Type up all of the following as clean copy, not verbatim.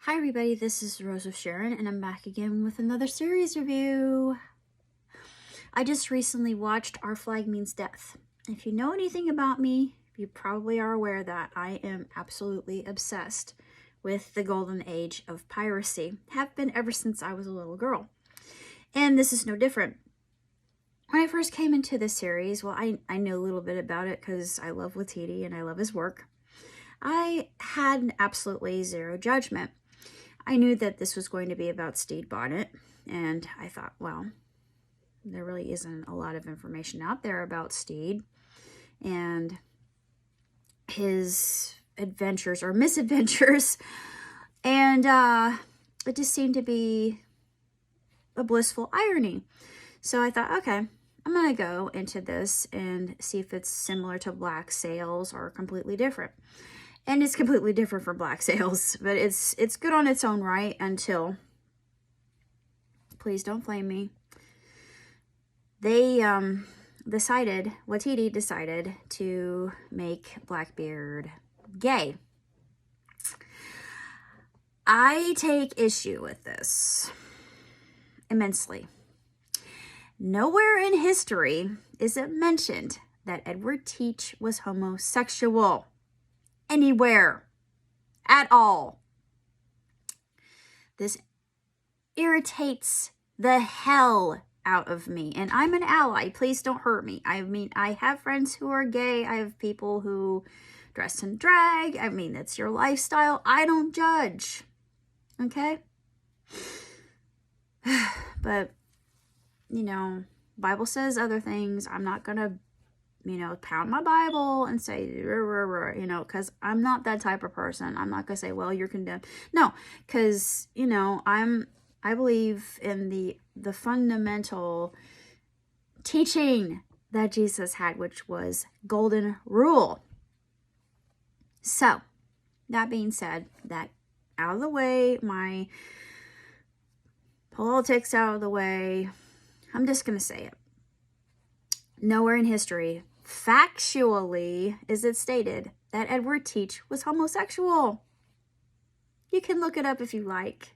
Hi everybody, this is Rose of Sharon, and I'm back again with another series review. I just recently watched Our Flag Means Death. If you know anything about me, you probably are aware that I am absolutely obsessed with the golden age of piracy. Have been ever since I was a little girl. And this is no different. When I first came into this series, well, I knew a little bit about it because I love Waititi and I love his work. I had absolutely zero judgment. I knew that this was going to be about Stede Bonnet, and I thought, well, there really isn't a lot of information out there about Stede and his adventures or misadventures, and it just seemed to be a blissful irony. So I thought, okay, I'm going to go into this and see if it's similar to Black Sails or completely different. And it's completely different from Black Sails, but it's good on its own right until, please don't flame me, they Waititi decided to make Blackbeard gay. I take issue with this immensely. Nowhere in history is it mentioned that Edward Teach was homosexual. Anywhere. At all. This irritates the hell out of me. And I'm an ally. Please don't hurt me. I mean, I have friends who are gay. I have people who dress in drag. I mean, it's your lifestyle. I don't judge. Okay? But, you know, Bible says other things. I'm not going to, pound my Bible and say, because I'm not that type of person. I'm not going to say, well, you're condemned. No, because, I believe in the fundamental teaching that Jesus had, which was golden rule. So, that being said, that out of the way, my politics out of the way, I'm just going to say it. Nowhere in history, factually, is it stated that Edward Teach was homosexual. You can look it up if you like.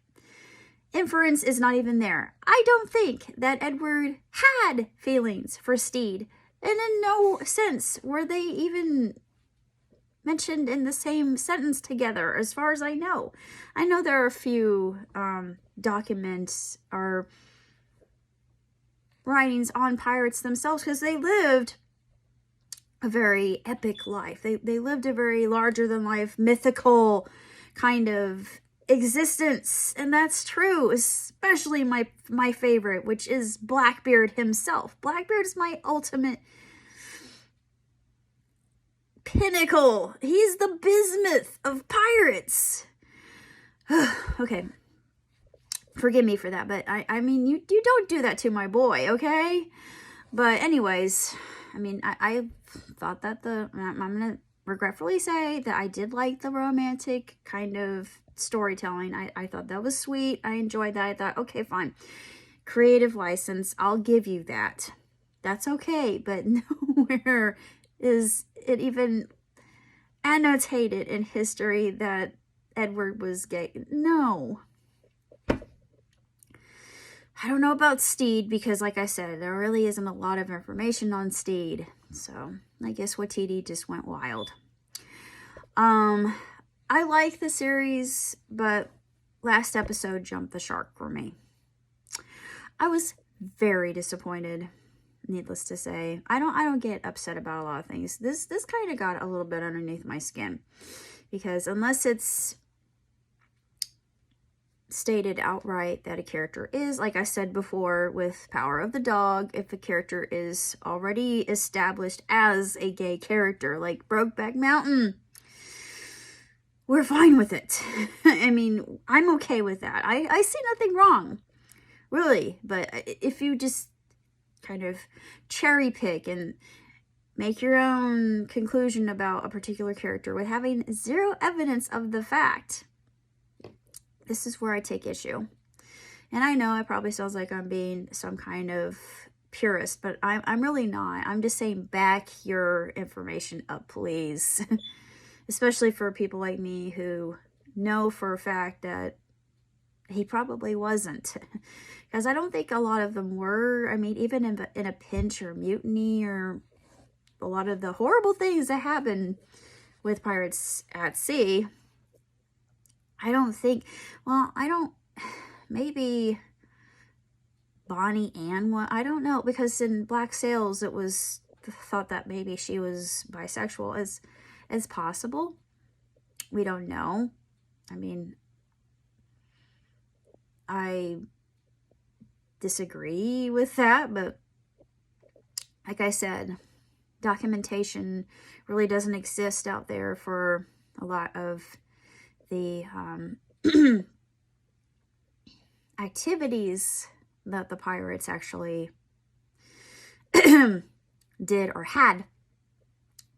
Inference is not even there. I don't think that Edward had feelings for Stede, and in no sense were they even mentioned in the same sentence together, as far as I know. I know there are a few documents or writings on pirates themselves because they lived a very epic life. They lived a very larger-than-life, mythical kind of existence, and that's true, especially my favorite, which is Blackbeard himself. Blackbeard is my ultimate pinnacle. He's the bismuth of pirates. Okay, forgive me for that, but I mean, you don't do that to my boy, okay? But anyways, I mean, I thought that I'm gonna regretfully say that I did like the romantic kind of storytelling. I thought that was sweet. I enjoyed that. I thought, okay, fine. Creative license, I'll give you that. That's okay, but nowhere is it even annotated in history that Edward was gay. No. I don't know about Stede because, like I said, there really isn't a lot of information on Stede. So, I guess Waititi just went wild. I like the series, but last episode jumped the shark for me. I was very disappointed, needless to say. I don't get upset about a lot of things. This kind of got a little bit underneath my skin, because unless it's stated outright that a character is, like I said before with Power of the Dog, if a character is already established as a gay character, like Brokeback Mountain, we're fine with it. I mean, I'm okay with that. I see nothing wrong, really. But if you just kind of cherry pick and make your own conclusion about a particular character with having zero evidence of the fact, this is where I take issue. And I know it probably sounds like I'm being some kind of purist, but I'm really not. I'm just saying, back your information up, please. Especially for people like me who know for a fact that he probably wasn't. Because I don't think a lot of them were. I mean, even in a pinch or mutiny or a lot of the horrible things that happen with pirates at sea, I don't think, well, I don't, maybe Bonnie Ann, I don't know, because in Black Sails it was thought that maybe she was bisexual, as possible. We don't know. I mean, I disagree with that, but like I said, documentation really doesn't exist out there for a lot of the activities that the pirates actually did or had.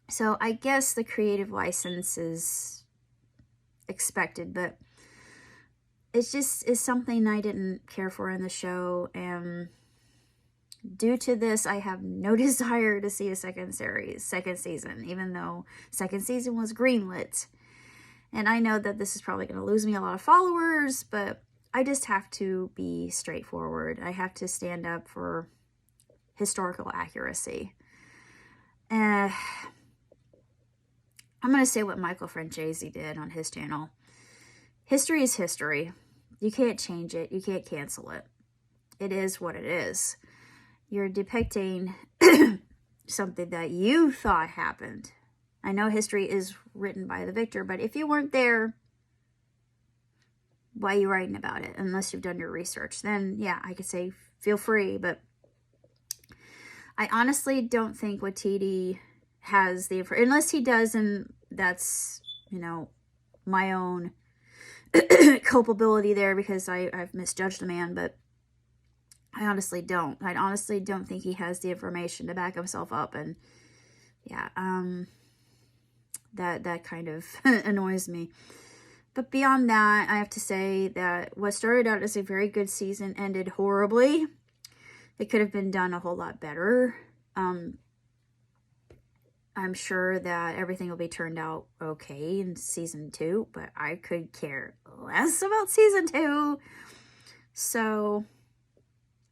So I guess the creative license is expected, but it's just is something I didn't care for in the show, and due to this, I have no desire to see a second season, even though second season was greenlit. And I know that this is probably going to lose me a lot of followers, but I just have to be straightforward. I have to stand up for historical accuracy. I'm going to say what Michael Francese did on his channel. History is history. You can't change it. You can't cancel it. It is what it is. You're depicting something that you thought happened. I know history is written by the victor, but if you weren't there, why are you writing about it? Unless you've done your research. Then, yeah, I could say feel free, but I honestly don't think Waititi has the information. Unless he does, and that's, you know, my own culpability there because I've misjudged the man, but I honestly don't. I honestly don't think he has the information to back himself up, and yeah, that kind of annoys me. But beyond that, I have to say that what started out as a very good season ended horribly. It could have been done a whole lot better. I'm sure that everything will be turned out okay in season 2, but I could care less about season 2. So,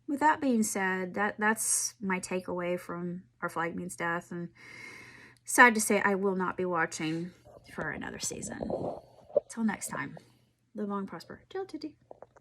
with that being said, that's my takeaway from Our Flag Means Death, and sad to say I will not be watching for another season. Till next time, live long, prosper. Jill Titty.